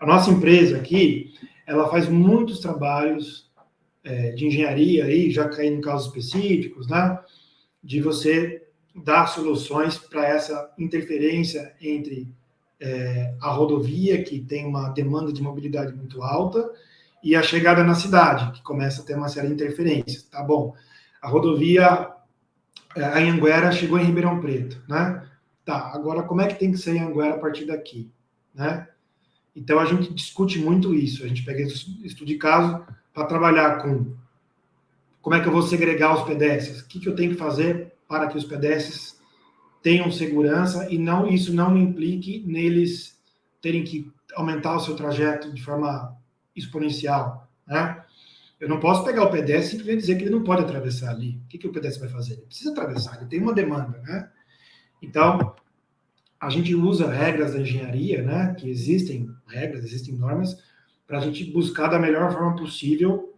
A nossa empresa aqui, ela faz muitos trabalhos de engenharia, aí, já caindo em casos específicos, né? De você dar soluções para essa interferência entre a rodovia, que tem uma demanda de mobilidade muito alta, e a chegada na cidade, que começa a ter uma série de interferências. Tá bom, a rodovia, a Anhanguera chegou em Ribeirão Preto, né? Tá, agora como é que tem que ser a Anhanguera a partir daqui, né? Então a gente discute muito isso, a gente pega estudo de caso para trabalhar com como é que eu vou segregar os pedestres, o que eu tenho que fazer para que os pedestres tenham segurança e isso não implique neles terem que aumentar o seu trajeto de forma exponencial, né? Eu não posso pegar o pedestre e simplesmente dizer que ele não pode atravessar ali. O que o pedestre vai fazer? Ele precisa atravessar, ele tem uma demanda, né? Então, a gente usa regras da engenharia, né? Que existem regras, existem normas, para a gente buscar da melhor forma possível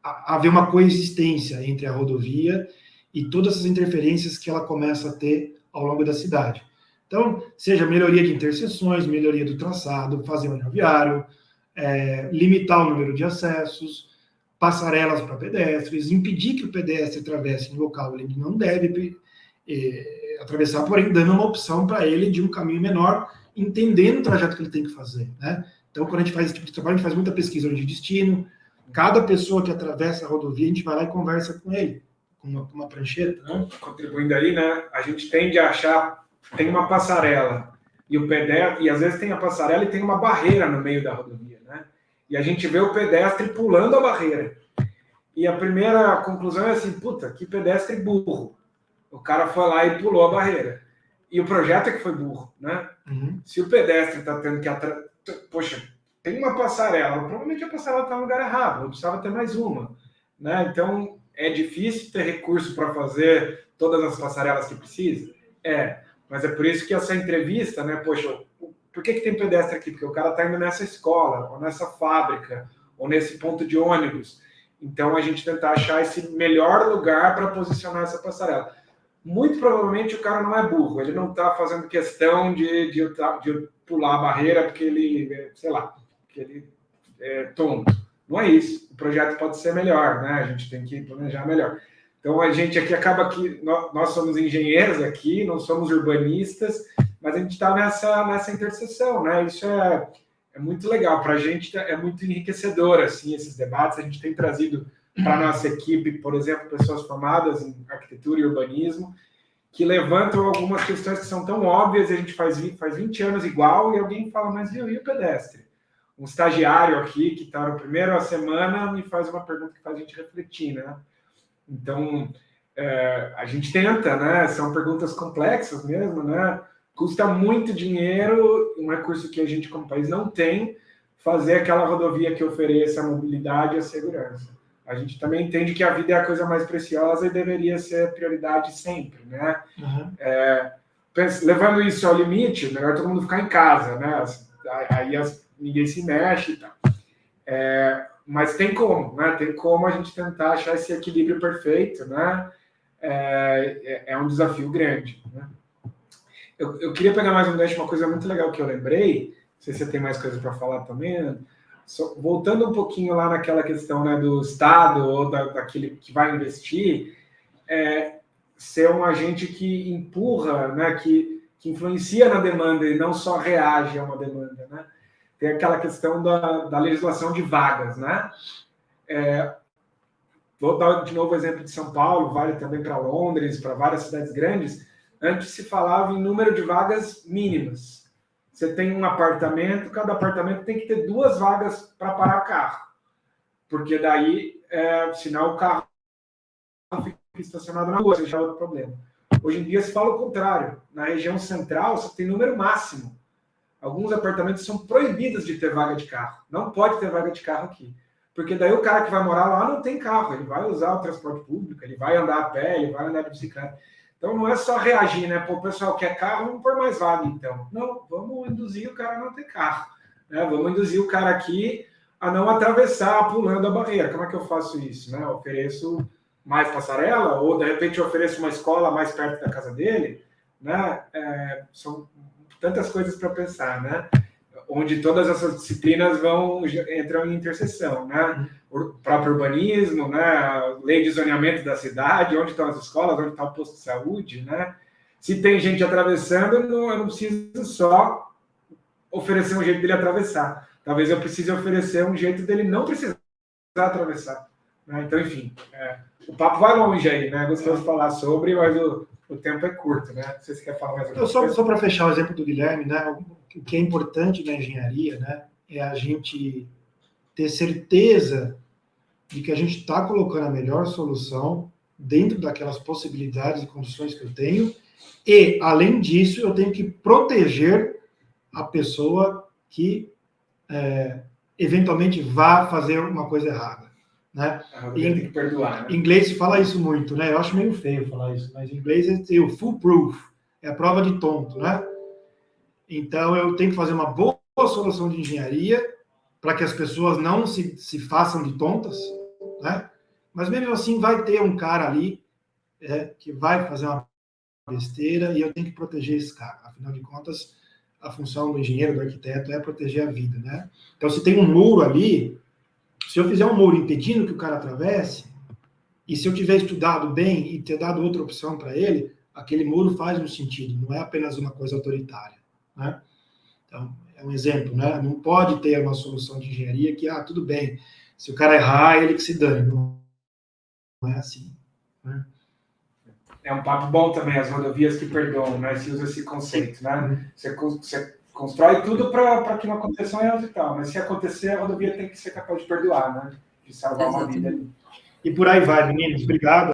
haver uma coexistência entre a rodovia e todas as interferências que ela começa a ter ao longo da cidade. Então, seja melhoria de interseções, melhoria do traçado, fazer um anel viário, limitar o número de acessos, passarelas para pedestres, impedir que o pedestre atravesse em local onde ele não deve atravessar, porém dando uma opção para ele de um caminho menor, entendendo o trajeto que ele tem que fazer, né? Então, quando a gente faz esse tipo de trabalho, a gente faz muita pesquisa de destino. Cada pessoa que atravessa a rodovia, a gente vai lá e conversa com ele, com uma prancheta, né? Contribuindo aí, né? A gente tende a achar, tem uma passarela, e às vezes tem a passarela e tem uma barreira no meio da rodovia, né? E a gente vê o pedestre pulando a barreira. E a primeira conclusão é assim, puta, que pedestre burro. O cara foi lá e pulou a barreira. E o projeto é que foi burro, né? Uhum. Se o pedestre está tendo que... Poxa, tem uma passarela, provavelmente a passarela está no lugar errado, eu precisava ter mais uma, né? Então, é difícil ter recurso para fazer todas as passarelas que precisa? Mas é por isso que essa entrevista, né? Poxa, por que tem pedestre aqui? Porque o cara está indo nessa escola, ou nessa fábrica, ou nesse ponto de ônibus. Então, a gente tentar achar esse melhor lugar para posicionar essa passarela. Muito provavelmente o cara não é burro, ele não está fazendo questão de pular a barreira porque ele, sei lá, que ele é tonto. Não é isso. O projeto pode ser melhor, né? A gente tem que planejar melhor. Então, a gente aqui acaba que... Nós somos engenheiros aqui, não somos urbanistas, mas a gente está nessa interseção, né? Isso é muito legal. Para a gente é muito enriquecedor, assim, esses debates. A gente tem trazido para a nossa equipe, por exemplo, pessoas formadas em arquitetura e urbanismo, que levantam algumas questões que são tão óbvias, e a gente faz 20 anos igual, e alguém fala, mas e o pedestre? Um estagiário aqui, que está no primeiro a semana, me faz uma pergunta que faz a gente refletir, né? Então, a gente tenta, né? São perguntas complexas mesmo, né? Custa muito dinheiro, um recurso que a gente, como país, não tem, fazer aquela rodovia que ofereça a mobilidade e a segurança. A gente também entende que a vida é a coisa mais preciosa e deveria ser prioridade sempre, né? Uhum. Levando isso ao limite, melhor todo mundo ficar em casa, né? Aí ninguém se mexe e tal. Mas tem como, né? Tem como a gente tentar achar esse equilíbrio perfeito, né? É um desafio grande, né? Eu queria pegar mais um gancho, uma coisa muito legal que eu lembrei, não sei se você tem mais coisa para falar também, né? Voltando um pouquinho lá naquela questão, né, do Estado ou daquele que vai investir, ser um agente que empurra, né, que influencia na demanda e não só reage a uma demanda, né? Tem aquela questão da legislação de vagas, né? Vou dar de novo o exemplo de São Paulo, vale também para Londres, para várias cidades grandes. Antes se falava em número de vagas mínimas. Você tem um apartamento, cada apartamento tem que ter 2 vagas para parar carro. Porque daí, senão o carro fica estacionado na rua, seja outro problema. Hoje em dia se fala o contrário. Na região central, você tem número máximo. Alguns apartamentos são proibidos de ter vaga de carro. Não pode ter vaga de carro aqui. Porque daí o cara que vai morar lá não tem carro. Ele vai usar o transporte público, ele vai andar a pé, ele vai andar de bicicleta. Então não é só reagir, né? Pô, o pessoal quer carro, vamos pôr mais vaga, então. Não, vamos induzir o cara a não ter carro. Né? Vamos induzir o cara aqui a não atravessar pulando a barreira. Como é que eu faço isso? Né? Eu ofereço mais passarela, ou de repente eu ofereço uma escola mais perto da casa dele. Né? São tantas coisas para pensar, né? onde todas essas disciplinas entram em interseção, né? O próprio urbanismo, né? A lei de zoneamento da cidade, onde estão as escolas, onde está o posto de saúde, né? Se tem gente atravessando, eu não preciso só oferecer um jeito dele atravessar. Talvez eu precise oferecer um jeito dele não precisar atravessar, né? Então, enfim, o papo vai longe aí, né? Gostoso de falar sobre, mas o tempo é curto, né? Não sei se você quer falar mais alguma coisa. Só para fechar o exemplo do Guilherme, né? O que é importante na engenharia, né? É a gente ter certeza de que a gente está colocando a melhor solução dentro daquelas possibilidades e condições que eu tenho, e, além disso, eu tenho que proteger a pessoa que eventualmente vá fazer uma coisa errada, né? Tem que perdoar, né? Em inglês se fala isso muito, né? Eu acho meio feio falar isso, mas em inglês é o foolproof, é a prova de tonto, né? Então, eu tenho que fazer uma boa solução de engenharia para que as pessoas não se façam de tontas, né? Mas mesmo assim vai ter um cara ali que vai fazer uma besteira e eu tenho que proteger esse cara. Afinal de contas, a função do engenheiro, do arquiteto é proteger a vida, né? Então, se tem um muro ali, se eu fizer um muro impedindo que o cara atravesse, e se eu tiver estudado bem e ter dado outra opção para ele, aquele muro faz um sentido, não é apenas uma coisa autoritária, né? Então, é um exemplo, né? Não pode ter uma solução de engenharia que, tudo bem, se o cara errar, ele que se dane. Não é assim, né? É um papo bom também, as rodovias que perdoam, né? Se usa esse conceito, né? Você constrói tudo para que não aconteça um erro e tal, mas se acontecer, a rodovia tem que ser capaz de perdoar, né? De salvar uma vida ali. E por aí vai, meninos. Obrigado.